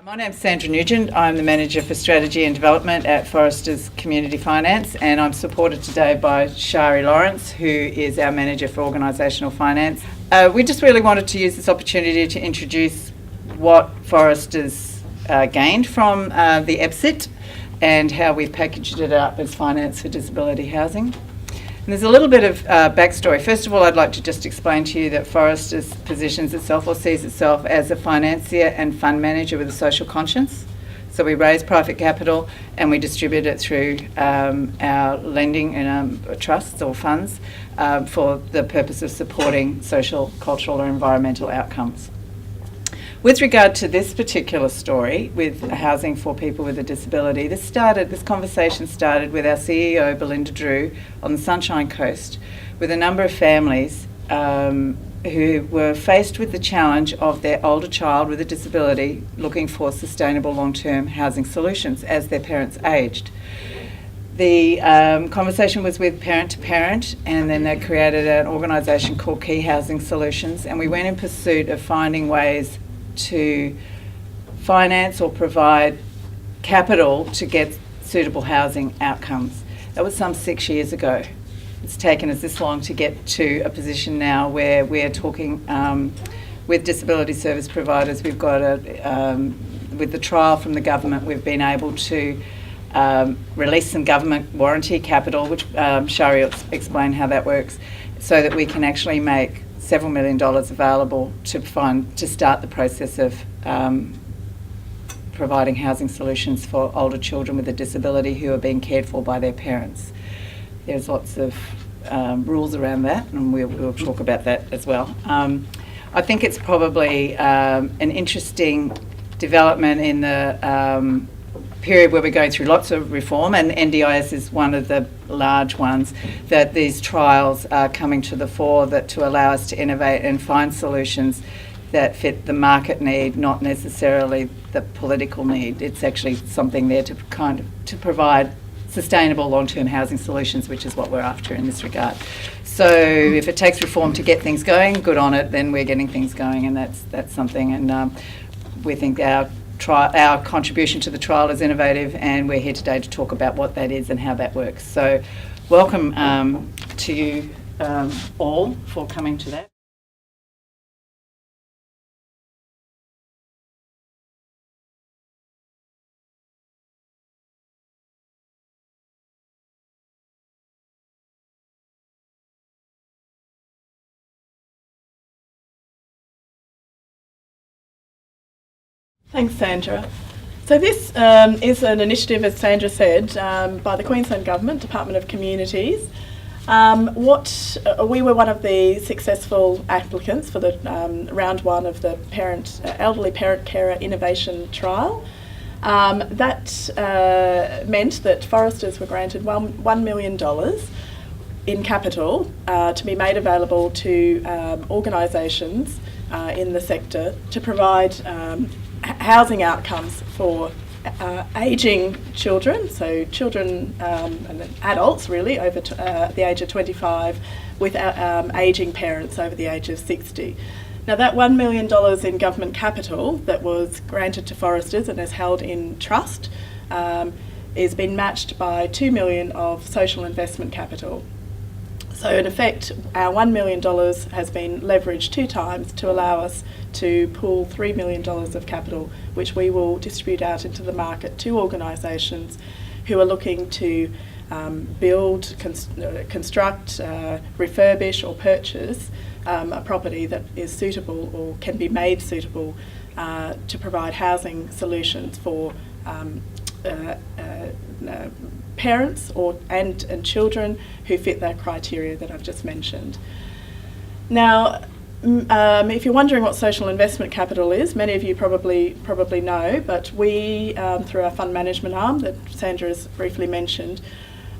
My name's Sandra Nugent. I'm the Manager for Strategy and Development at Foresters Community Finance, and I'm supported today by Shari Lawrence, who is our Manager for Organisational Finance. We just really wanted to use this opportunity to introduce what Foresters gained from the EPSIT and how we've packaged it up as finance for disability housing. And there's a little bit of backstory. First of all, I'd like to just explain to you that Foresters positions itself or sees itself as a financier and fund manager with a social conscience. So we raise private capital and we distribute it through our lending and trusts or funds for the purpose of supporting social, cultural or environmental outcomes. With regard to this particular story with housing for people with a disability, this conversation started with our CEO, Belinda Drew, on the Sunshine Coast, with a number of families who were faced with the challenge of their older child with a disability looking for sustainable long-term housing solutions as their parents aged. The conversation was with Parent to Parent, and then they created an organisation called Key Housing Solutions, and we went in pursuit of finding ways to finance or provide capital to get suitable housing outcomes. That was some 6 years ago. It's taken us this long to get to a position now where we're talking with disability service providers. We've got with the trial from the government, we've been able to release some government warranty capital, which Shari will explain how that works, so that we can actually make several $1 million available to start the process of providing housing solutions for older children with a disability who are being cared for by their parents. There's lots of rules around that, and we'll talk about that as well. I think it's probably an interesting development in the period where we're going through lots of reform, and NDIS is one of the large ones, that these trials are coming to the fore to allow us to innovate and find solutions that fit the market need, not necessarily the political need. It's actually something there to provide sustainable long-term housing solutions, which is what we're after in this regard. So if it takes reform to get things going, good on it, then we're getting things going, and that's something. And we think our contribution to the trial is innovative, and we're here today to talk about what that is and how that works. So welcome to you all for coming to that. Thanks, Sandra. So this is an initiative, as Sandra said, by the Queensland Government, Department of Communities. We were one of the successful applicants for the round one of the Elderly Parent Carer Innovation Trial. That meant that Foresters were granted $1 million in capital to be made available to organisations in the sector to provide housing outcomes for ageing children, so children and adults really over the age of 25 with ageing parents over the age of 60. Now that $1 million in government capital that was granted to Foresters and is held in trust is been matched by $2 million of social investment capital. So in effect, our $1 million has been leveraged 2 times to allow us to pool $3 million of capital, which we will distribute out into the market to organisations who are looking to build, construct, refurbish or purchase a property that is suitable or can be made suitable to provide housing solutions for parents and children who fit that criteria that I've just mentioned. Now, if you're wondering what social investment capital is, many of you probably know, but we, through our fund management arm that Sandra has briefly mentioned,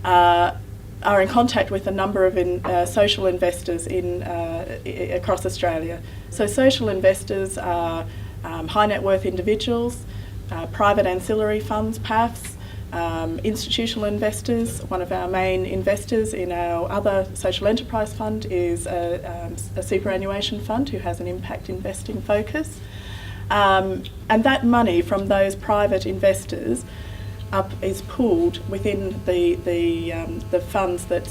are in contact with a number of social investors across Australia. So social investors are high net worth individuals, private ancillary funds, PAFs, institutional investors. One of our main investors in our other social enterprise fund is a superannuation fund who has an impact investing focus. And that money from those private investors is pooled within the funds that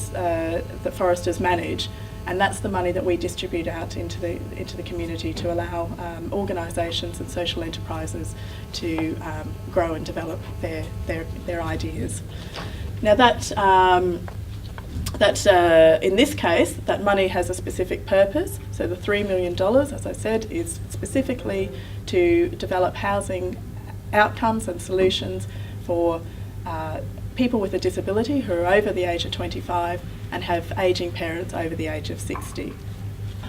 foresters manage, and that's the money that we distribute out into the community to allow organisations and social enterprises to grow and develop their ideas. Now that in this case, that money has a specific purpose. So the $3 million, as I said, is specifically to develop housing outcomes and solutions for people with a disability who are over the age of 25 and have ageing parents over the age of 60.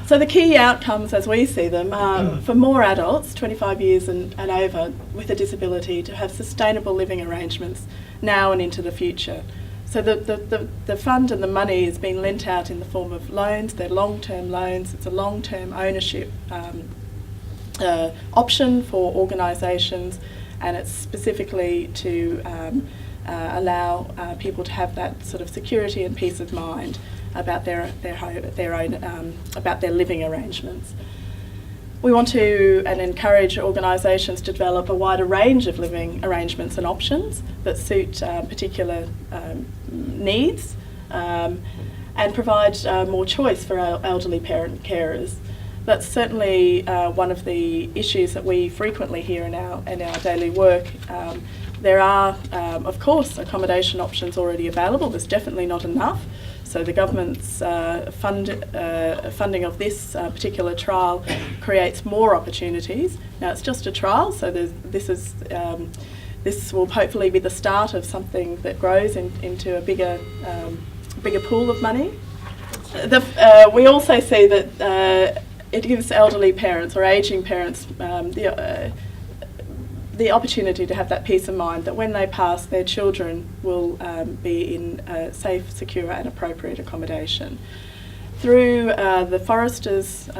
So the key outcomes as we see them are for more adults, 25 years and over, with a disability to have sustainable living arrangements now and into the future. So the fund and the money is being lent out in the form of loans. They're long-term loans. It's a long-term ownership option for organisations, and it's specifically to allow people to have that sort of security and peace of mind about their own about their living arrangements. We want to and encourage organisations to develop a wider range of living arrangements and options that suit particular needs and provide more choice for our elderly parent carers. That's certainly one of the issues that we frequently hear in our daily work. There are, of course, accommodation options already available. There's definitely not enough. So the government's funding of this particular trial creates more opportunities. Now it's just a trial, so this will hopefully be the start of something that grows into a bigger pool of money. We also see that it gives elderly parents or ageing parents the opportunity to have that peace of mind that when they pass, their children will be in safe, secure and appropriate accommodation. Through the Foresters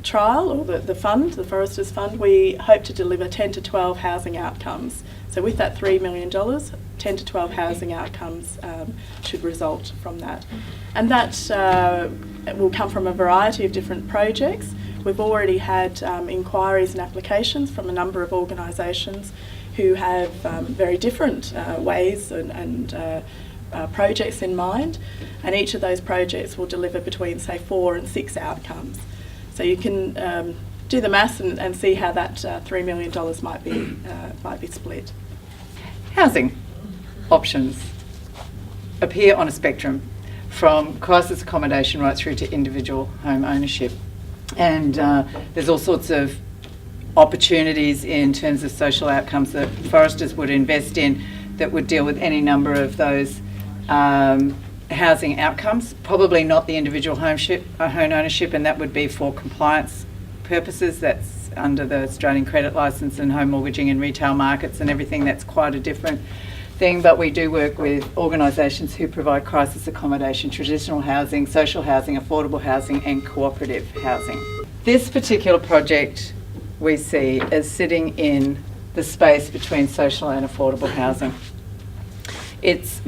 trial, or the Foresters Fund, we hope to deliver 10 to 12 housing outcomes. So with that $3 million, 10 to 12 housing outcomes should result from that. And that will come from a variety of different projects. We've already had inquiries and applications from a number of organisations who have very different ways and projects in mind, and each of those projects will deliver between, say, 4 and 6 outcomes. So you can do the maths and see how that $3 million might be split. Housing options appear on a spectrum from crisis accommodation right through to individual home ownership. And there's all sorts of opportunities in terms of social outcomes that foresters would invest in that would deal with any number of those housing outcomes. Probably not the individual home ownership, and that would be for compliance purposes. That's under the Australian credit licence and home mortgaging and retail markets and everything. That's quite a different thing, but we do work with organisations who provide crisis accommodation, traditional housing, social housing, affordable housing and cooperative housing. This particular project we see as sitting in the space between social and affordable housing. This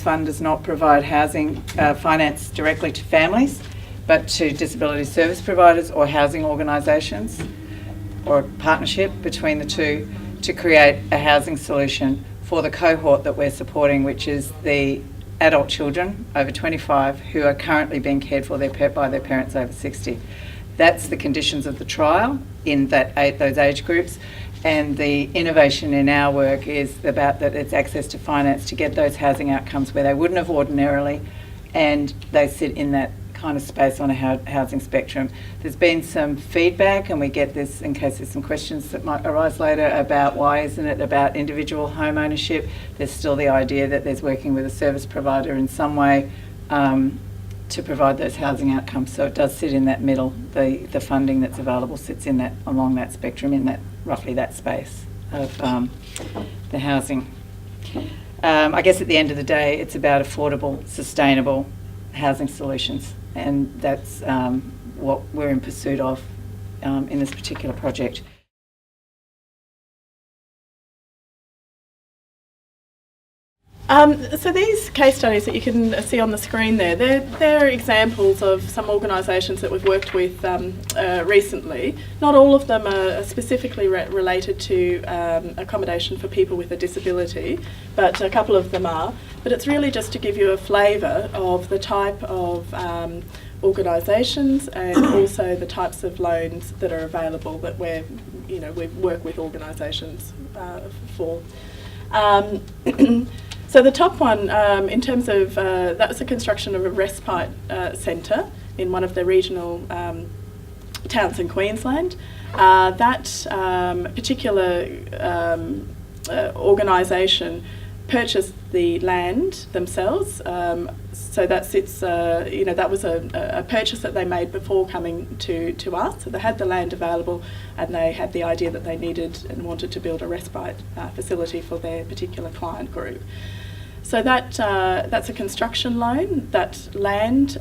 fund does not provide housing finance directly to families, but to disability service providers or housing organisations, or a partnership between the two to create a housing solution for the cohort that we're supporting, which is the adult children over 25 who are currently being cared for by their parents over 60. That's the conditions of the trial in those age groups, and the innovation in our work is about that it's access to finance to get those housing outcomes where they wouldn't have ordinarily, and they sit in that kind of space on a housing spectrum. There's been some feedback, and we get this in case there's some questions that might arise later about why isn't it about individual home ownership. There's still the idea that there's working with a service provider in some way to provide those housing outcomes. So it does sit in that middle. The funding that's available sits in that, along that spectrum, in that roughly that space of the housing. I guess at the end of the day, it's about affordable, sustainable housing solutions, and that's what we're in pursuit of in this particular project. So these case studies that you can see on the screen there, they're examples of some organisations that we've worked with recently. Not all of them are specifically related to accommodation for people with a disability, but a couple of them are. But it's really just to give you a flavour of the type of organisations and also the types of loans that are available that we work with organisations for. So the top one, in terms of, that was the construction of a respite centre in one of the regional towns in Queensland. That particular organisation purchased the land themselves. So that sits, that was a purchase that they made before coming to us. So they had the land available and they had the idea that they needed and wanted to build a respite facility for their particular client group. So that's a construction loan. That land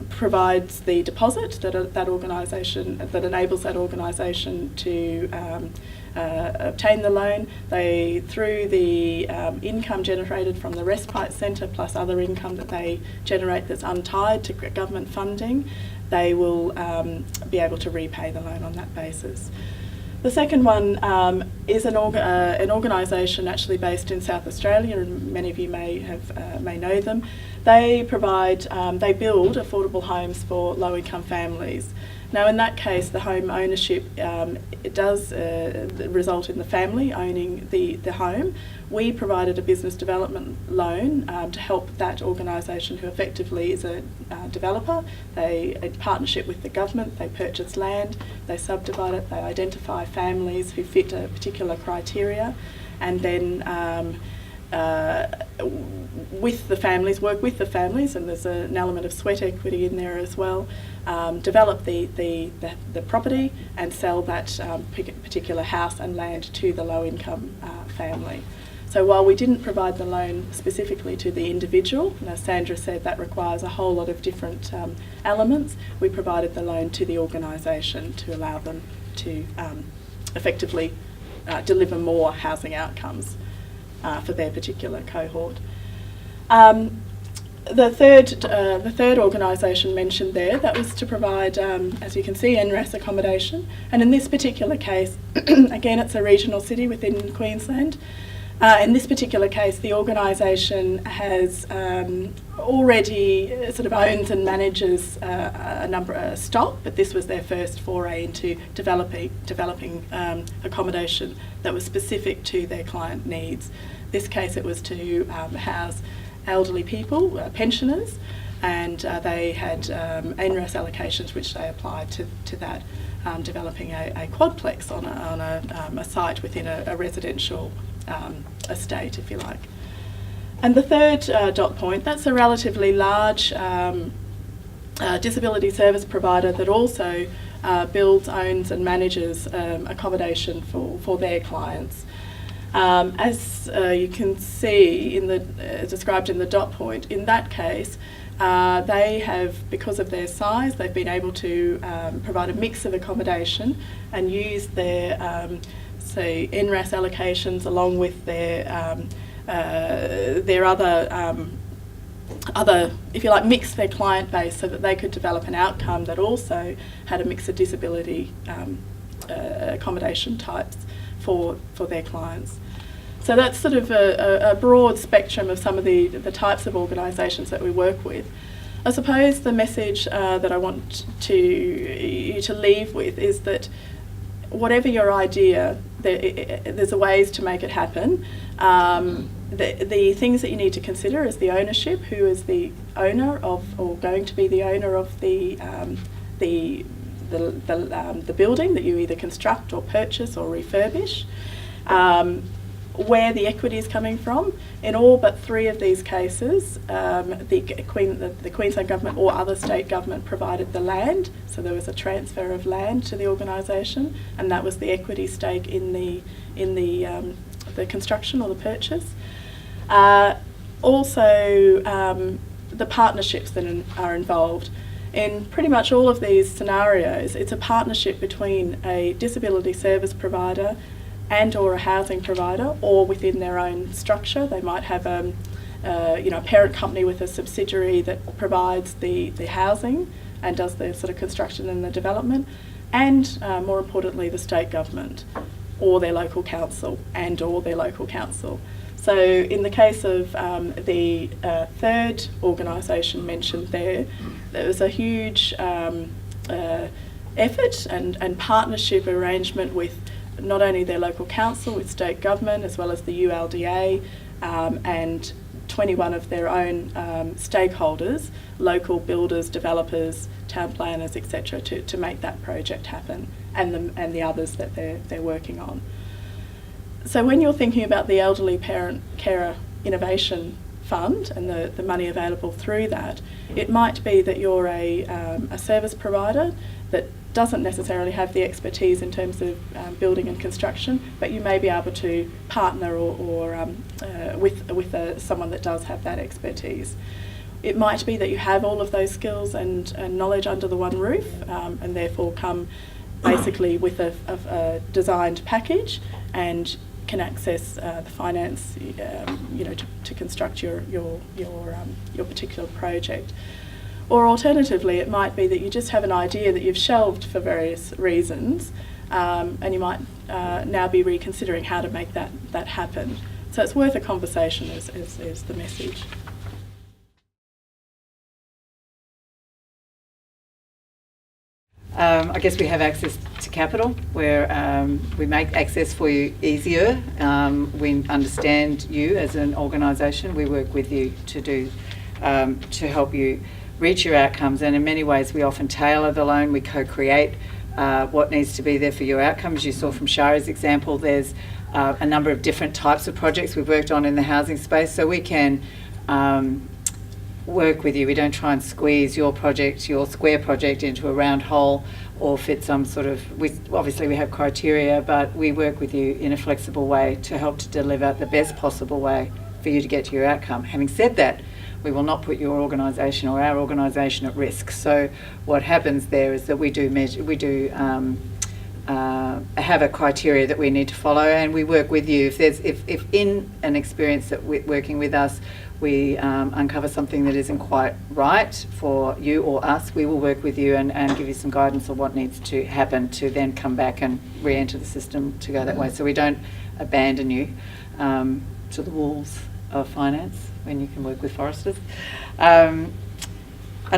provides the deposit that organisation, that enables that organisation to obtain the loan. They, through the income generated from the respite centre plus other income that they generate that's untied to government funding, they will be able to repay the loan on that basis. The second one is an organisation actually based in South Australia, and many of you may know them. They provide, they build affordable homes for low-income families. Now, in that case, the home ownership it does result in the family owning the home. We provided a business development loan to help that organisation, who effectively is a developer. They, in partnership with the government, they purchase land, they subdivide it, they identify families who fit a particular criteria, and then with the families, work with the families, and there's an element of sweat equity in there as well. Develop the property and sell that particular house and land to the low-income family. So while we didn't provide the loan specifically to the individual, and as Sandra said, that requires a whole lot of different elements, we provided the loan to the organisation to allow them to effectively deliver more housing outcomes for their particular cohort. The third organisation mentioned there, that was to provide, as you can see, NRAS accommodation. And in this particular case, again, it's a regional city within Queensland. In this particular case, the organisation has already sort of owns and manages a stock, but this was their first foray into developing accommodation that was specific to their client needs. This case, it was to house elderly people, pensioners, and they had NRAS allocations which they applied to that, developing a quadplex on a site within a residential estate, if you like. And the third dot point, that's a relatively large disability service provider that also builds, owns and manages accommodation for their clients. As you can see in the described in the dot point, in that case, they have, because of their size, they've been able to provide a mix of accommodation and use their say NRAS allocations along with their other, if you like, mix their client base so that they could develop an outcome that also had a mix of disability accommodation types for their clients. So that's sort of a broad spectrum of some of the types of organisations that we work with. I suppose the message that I want you to leave with is that whatever your idea, there's ways to make it happen. The things that you need to consider is the ownership, who is the owner of, or going to be the owner of the building that you either construct or purchase or refurbish. Where the equity is coming from. In all but 3 of these cases, the Queensland Government or other state government provided the land, so there was a transfer of land to the organisation, and that was the equity stake in the construction or the purchase. Also, the partnerships that are involved. In pretty much all of these scenarios, it's a partnership between a disability service provider, and or a housing provider, or within their own structure. They might have a parent company with a subsidiary that provides the housing and does the sort of construction and the development, and more importantly, the state government or their local council and or their local council. So in the case of the third organisation mentioned there was a huge effort and partnership arrangement with not only their local council, with state government, as well as the ULDA and 21 of their own stakeholders, local builders, developers, town planners, etc., to make that project happen, and the others that they're working on. So when you're thinking about the Elderly Parent Carer Innovation Fund and the money available through that, it might be that you're a service provider that doesn't necessarily have the expertise in terms of building and construction, but you may be able to partner with someone that does have that expertise. It might be that you have all of those skills and knowledge under the one roof, and therefore come basically with a designed package and can access the finance, to construct your particular project. Or alternatively, it might be that you just have an idea that you've shelved for various reasons, and you might now be reconsidering how to make that happen. So it's worth a conversation is the message. I guess we have access to capital where we make access for you easier. We understand you as an organisation. We work with you to help you reach your outcomes, and in many ways we often tailor the loan. We co-create what needs to be there for your outcomes. You saw from Shari's example, there's a number of different types of projects we've worked on in the housing space, so we can work with you. We don't try and squeeze your project, your square project, into a round hole or fit some sort of, obviously we have criteria, but we work with you in a flexible way to help to deliver the best possible way for you to get to your outcome. Having said that, we will not put your organisation or our organisation at risk. So what happens there is that we do have a criteria that we need to follow, and we work with you. If in an experience that we're working with us, we uncover something that isn't quite right for you or us, we will work with you and give you some guidance on what needs to happen to then come back and re-enter the system to go that way. So we don't abandon you to the wolves of finance when you can work with Foresters. And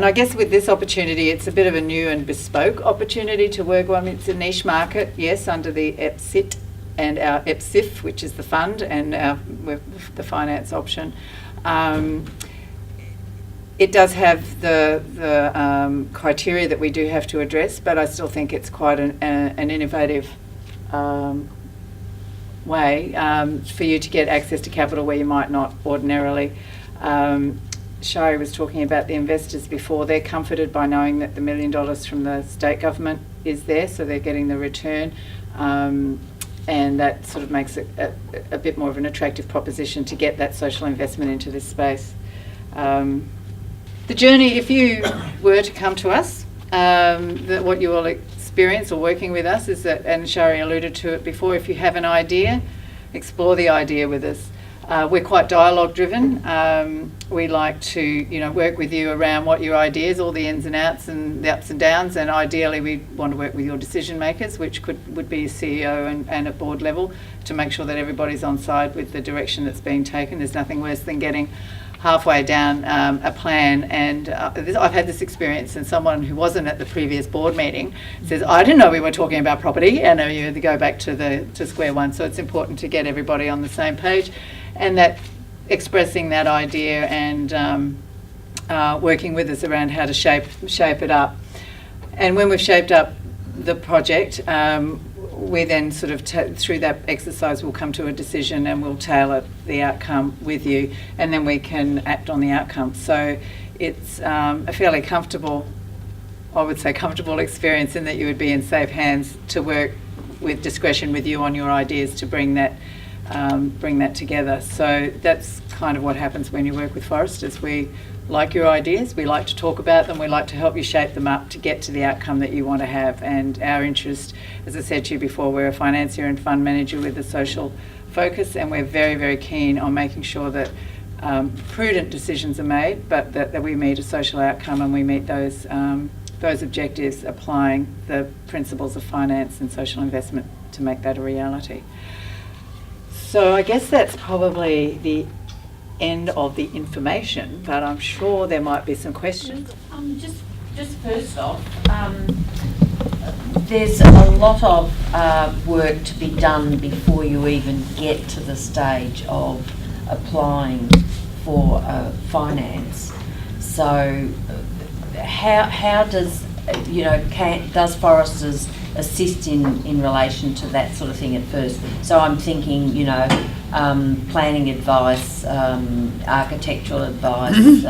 I guess with this opportunity, it's a bit of a new and bespoke opportunity to work on. It's a niche market, yes, under the EPSIT and our EPSIF, which is the fund, and the finance option. It does have the criteria that we do have to address, but I still think it's quite an innovative way for you to get access to capital where you might not ordinarily. Shari was talking about the investors before. They're comforted by knowing that the $1 million from the state government is there, so they're getting the return, and that sort of makes it a bit more of an attractive proposition to get that social investment into this space. The journey, if you were to come to us, what you will experience or working with us is that, and Shari alluded to it before, if you have an idea, explore the idea with us. We're quite dialogue driven. We like to, work with you around what your ideas, all the ins and outs and the ups and downs, and ideally we want to work with your decision makers, which would be a CEO and at board level, to make sure that everybody's on side with the direction that's being taken. There's nothing worse than getting halfway down a plan, and I've had this experience, and someone who wasn't at the previous board meeting says, I didn't know we were talking about property, and you had to go back to square one. So it's important to get everybody on the same page, and that expressing that idea and working with us around how to shape it up. And when we've shaped up the project, we then sort of through that exercise we'll come to a decision and we'll tailor the outcome with you, and then we can act on the outcome. So it's a fairly comfortable experience in that you would be in safe hands to work with discretion with you on your ideas to bring that bring that together. So that's kind of what happens when you work with Foresters. We like your ideas, we like to talk about them, we like to help you shape them up to get to the outcome that you want to have. And our interest, as I said to you before, we're a financier and fund manager with a social focus, and we're very, very keen on making sure that prudent decisions are made, but that we meet a social outcome and we meet those objectives, applying the principles of finance and social investment to make that a reality. So I guess that's probably the end of the information, but I'm sure there might be some questions. Just first off, there's a lot of work to be done before you even get to the stage of applying for finance. So how does does Foresters assist in relation to that sort of thing at first? So I'm thinking, planning advice, architectural advice,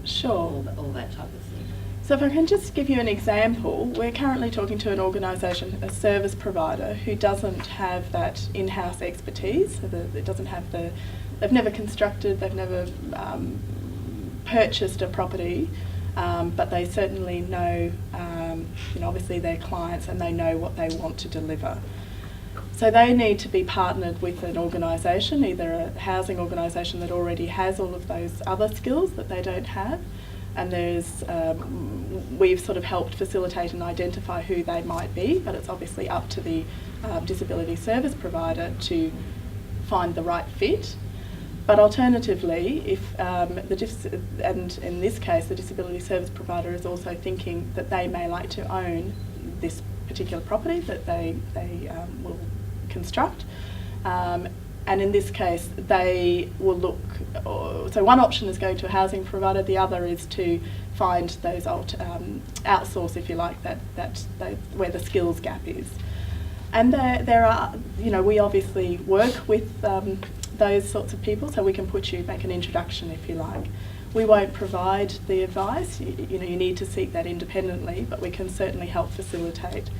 Sure. all that type of thing. So if I can just give you an example, we're currently talking to an organisation, a service provider, who doesn't have that in-house expertise. So it doesn't have they've never constructed, they've never purchased a property, but they certainly know, obviously their clients, and they know what they want to deliver. So they need to be partnered with an organisation, either a housing organisation that already has all of those other skills that they don't have, and we've sort of helped facilitate and identify who they might be, but it's obviously up to the disability service provider to find the right fit. But alternatively, if and in this case the disability service provider is also thinking that they may like to own this particular property that they will construct, and in this case they will look. So one option is going to a housing provider. The other is to find those outsource, if you like, that where the skills gap is. And there are, we obviously work with those sorts of people, so we can make an introduction, if you like. We won't provide the advice. You need to seek that independently, but we can certainly help facilitate,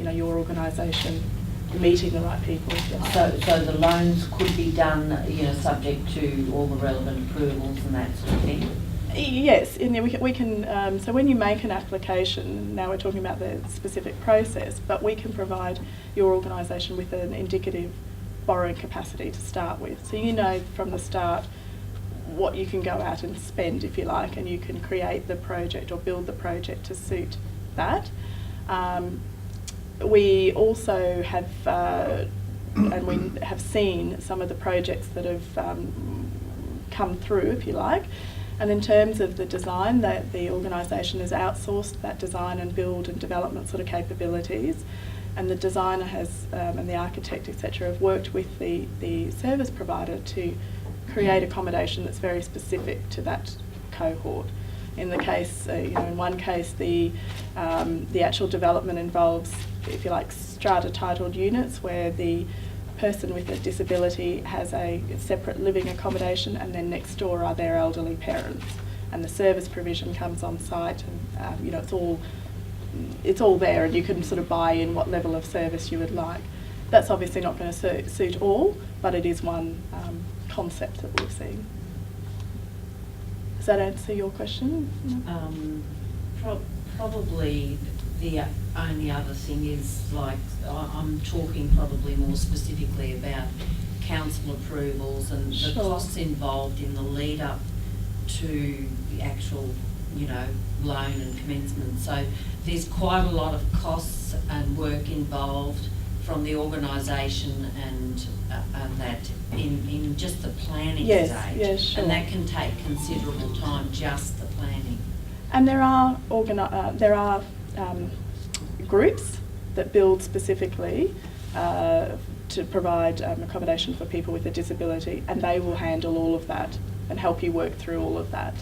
your organisation meeting the right people. So the loans could be done, subject to all the relevant approvals and that sort of thing? Yes, we can. So when you make an application, now we're talking about the specific process, but we can provide your organisation with an indicative borrowing capacity to start with. So from the start what you can go out and spend, if you like, and you can create the project or build the project to suit that. We also have, and we have seen some of the projects that have come through, if you like. And in terms of the design, that the organisation has outsourced that design and build and development sort of capabilities, and the designer has, and the architect, etc., have worked with the service provider to create accommodation that's very specific to that cohort. In the case, in one case, the actual development involves, if you like, strata titled units where the person with a disability has a separate living accommodation, and then next door are their elderly parents, and the service provision comes on site, and it's all there, and you can sort of buy in what level of service you would like. That's obviously not going to suit all, but it is one concept that we've seen. Does that answer your question? Probably the only other thing is, like, I'm talking probably more specifically about council approvals and the costs involved in the lead up to the actual, loan and commencement. So there's quite a lot of costs and work involved from the organisation and that in just the planning stage. Yes, sure. And that can take considerable time, just the planning. And there are groups that build specifically to provide accommodation for people with a disability, and they will handle all of that and help you work through all of that.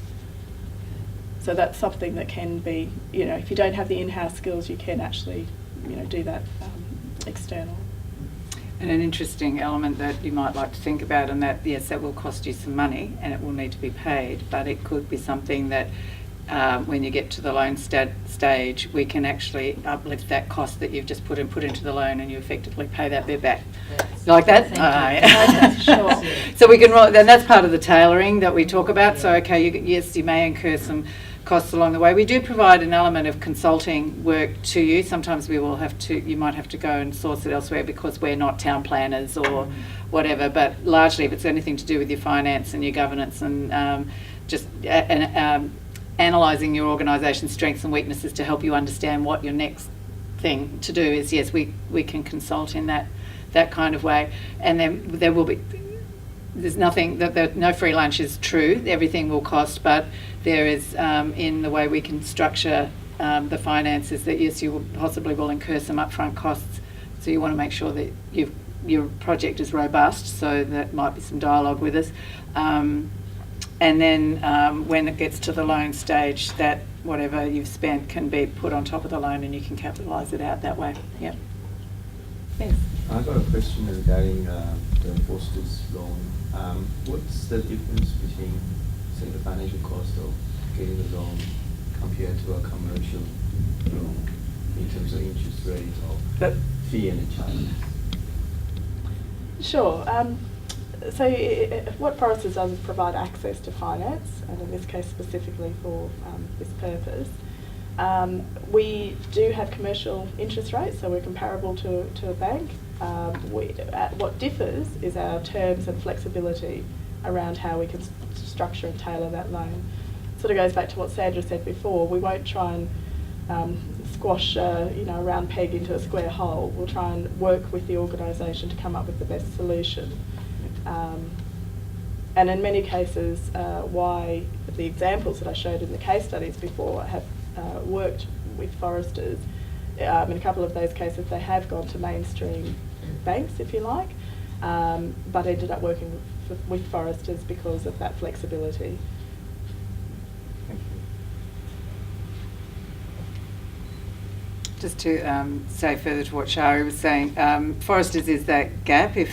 So that's something that can be, if you don't have the in-house skills, you can actually, do that external. And an interesting element that you might like to think about, and that, yes, that will cost you some money and it will need to be paid, but it could be something that when you get to the loan stage, we can actually uplift that cost that you've just put into the loan, and you effectively pay that bit back. That's- Like that? Thank you. Okay, sure. So we can, and that's part of the tailoring that we talk about. So, okay, yes, you may incur some costs along the way. We do provide an element of consulting work to you. Sometimes you might have to go and source it elsewhere because we're not town planners or whatever, but largely if it's anything to do with your finance and your governance and analysing your organisation's strengths and weaknesses to help you understand what your next thing to do is, yes, we can consult in that kind of way. And then there will be, there's nothing, no free lunch is true, everything will cost, but there is, in the way we can structure the finances, that yes, you will incur some upfront costs, so you want to make sure that your project is robust, so that might be some dialogue with us. And then when it gets to the loan stage, that whatever you've spent can be put on top of the loan and you can capitalise it out that way. Yep. Yes. I've got a question regarding the Foster's loan. What's the difference between, say, the financial cost of getting the loan compared to a commercial loan in terms of interest rate or fee and charge? Sure. So what Foresters does is provide access to finance, and in this case specifically for this purpose. We do have commercial interest rates, so we're comparable to a bank. What differs is our terms and flexibility around how we can structure and tailor that loan. Sort of goes back to what Sandra said before. We won't try and squash a round peg into a square hole. We'll try and work with the organisation to come up with the best solution. And in many cases, why the examples that I showed in the case studies before have worked with Foresters, in a couple of those cases they have gone to mainstream banks, if you like, but ended up working with Foresters because of that flexibility. Thank you. Just to say further to what Shari was saying, Foresters is that gap. If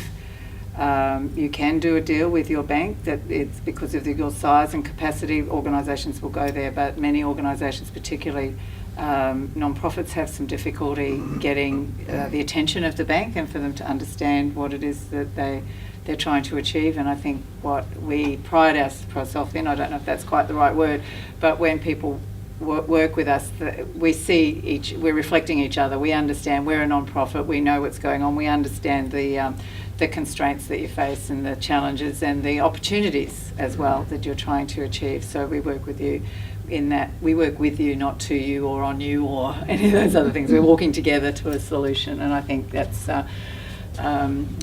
you can do a deal with your bank, that it's because of your size and capacity, organisations will go there, but many organisations, particularly non-profits, have some difficulty getting the attention of the bank and for them to understand what it is that they're trying to achieve. And I think what we pride ourselves in, I don't know if that's quite the right word, but when people work with us, we're reflecting each other. We understand we're a non-profit, we know what's going on, we understand the constraints that you face and the challenges and the opportunities as well that you're trying to achieve. So we work with you in that. We work with you, not to you or on you or any of those other things. We're walking together to a solution, and I think that's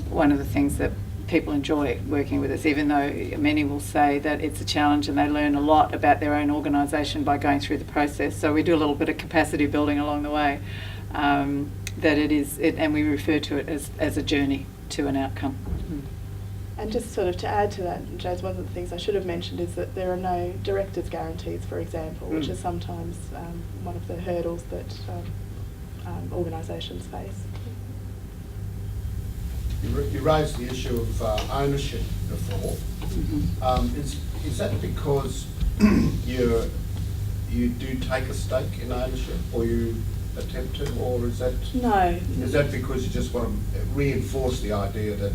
one of the things that people enjoy working with us, even though many will say that it's a challenge and they learn a lot about their own organisation by going through the process. So we do a little bit of capacity building along the way, and we refer to it as a journey to an outcome. And just sort of to add to that, Jaz, one of the things I should have mentioned is that there are no directors' guarantees, for example, which is sometimes one of the hurdles that organisations face. You raised the issue of ownership before. Is that because you do take a stake in ownership, or you attempt to, or is that? No. Is that because you just want to reinforce the idea that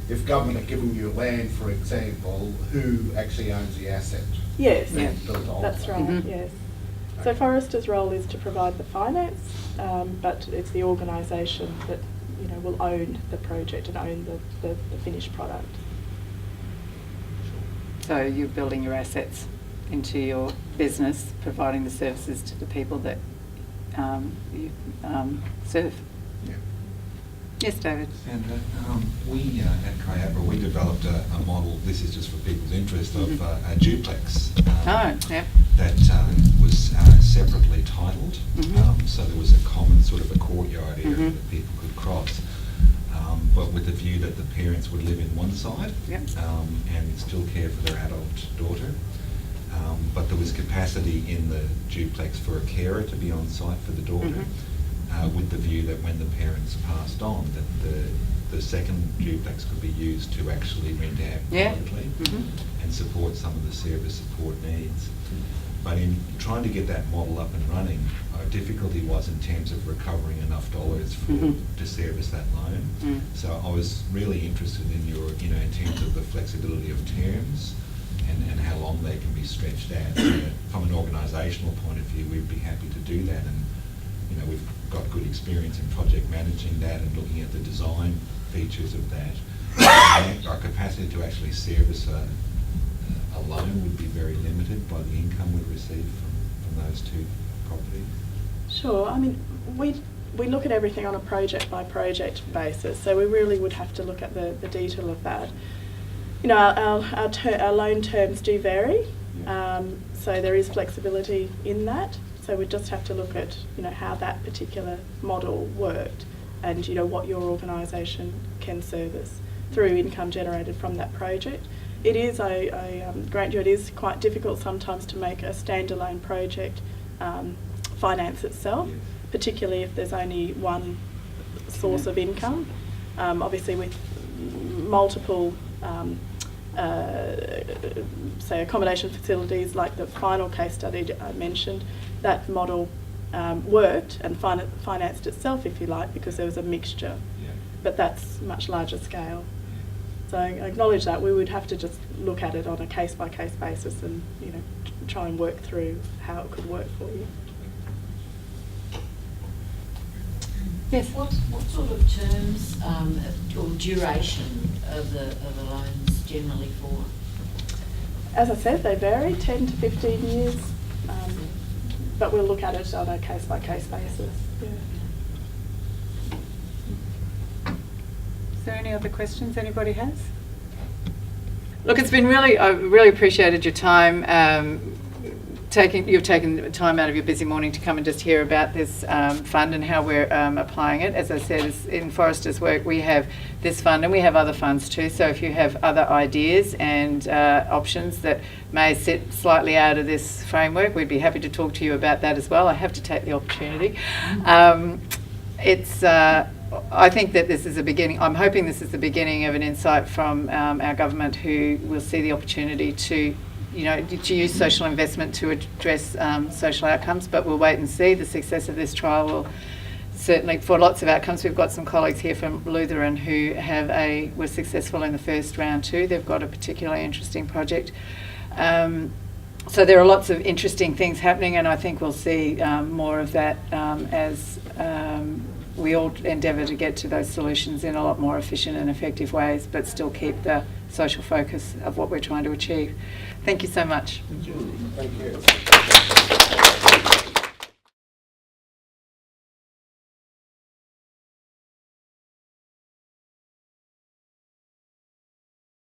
if government are giving you land, for example, who actually owns the asset? Yes, Yeah. Built on that's it? right. Yes. So Foresters' role is to provide the finance, but it's the organisation that will own the project and own the finished product. So you're building your assets into your business, providing the services to the people that you serve. Yeah. Yes, David. Sandra, we at Kayabra, we developed a model, this is just for people's interest, of a duplex Yep. that was separately titled. So there was a common sort of a courtyard area that people could cross, but with the view that the parents would live in one side and still care for their adult daughter. But there was capacity in the duplex for a carer to be on site for the daughter, with the view that when the parents passed on, that the second duplex could be used to actually rent out privately and support some of the service support needs. But in trying to get that model up and running, our difficulty was in terms of recovering enough dollars to service that loan. So I was really interested in your, in terms of the flexibility of terms and how long they can be stretched out. So from an organisational point of view, we'd be happy to do that, and we've got good experience in project managing that and looking at the design features of that. Our capacity to actually service a loan would be very limited by the income we'd receive from those two properties. Sure. I mean, we look at everything on a project by project basis, so we really would have to look at the detail of that. Our loan terms do vary, so there is flexibility in that. So we just have to look at how that particular model worked, and what your organisation can service through income generated from that project. It is, I grant you, it is quite difficult sometimes to make a standalone project finance itself, particularly if there's only one source of income. Obviously with multiple say accommodation facilities like the final case study I mentioned, that model worked and financed itself, if you like, because there was a mixture. But that's much larger scale. So I acknowledge that we would have to just look at it on a case-by-case basis and try and work through how it could work for you. Yes. What sort of terms or duration of the loans generally for? As I said, they vary, 10 to 15 years, but we'll look at it on a case-by-case basis. Yeah. Is there any other questions anybody has? Look, it's been I really appreciated your time. You've taken time out of your busy morning to come and just hear about this fund and how we're applying it. As I said, in Forrester's work, we have this fund and we have other funds too. So if you have other ideas and options that may sit slightly out of this framework, we'd be happy to talk to you about that as well. I have to take the opportunity. I think that this is a beginning. I'm hoping this is the beginning of an insight from our government, who will see the opportunity to use social investment to address social outcomes, but we'll wait and see. The success of this trial will certainly, for lots of outcomes, we've got some colleagues here from Lutheran who were successful in the first round too. They've got a particularly interesting project. So there are lots of interesting things happening, and I think we'll see more of that as we all endeavour to get to those solutions in a lot more efficient and effective ways, but still keep the social focus of what we're trying to achieve. Thank you so much. Thank you.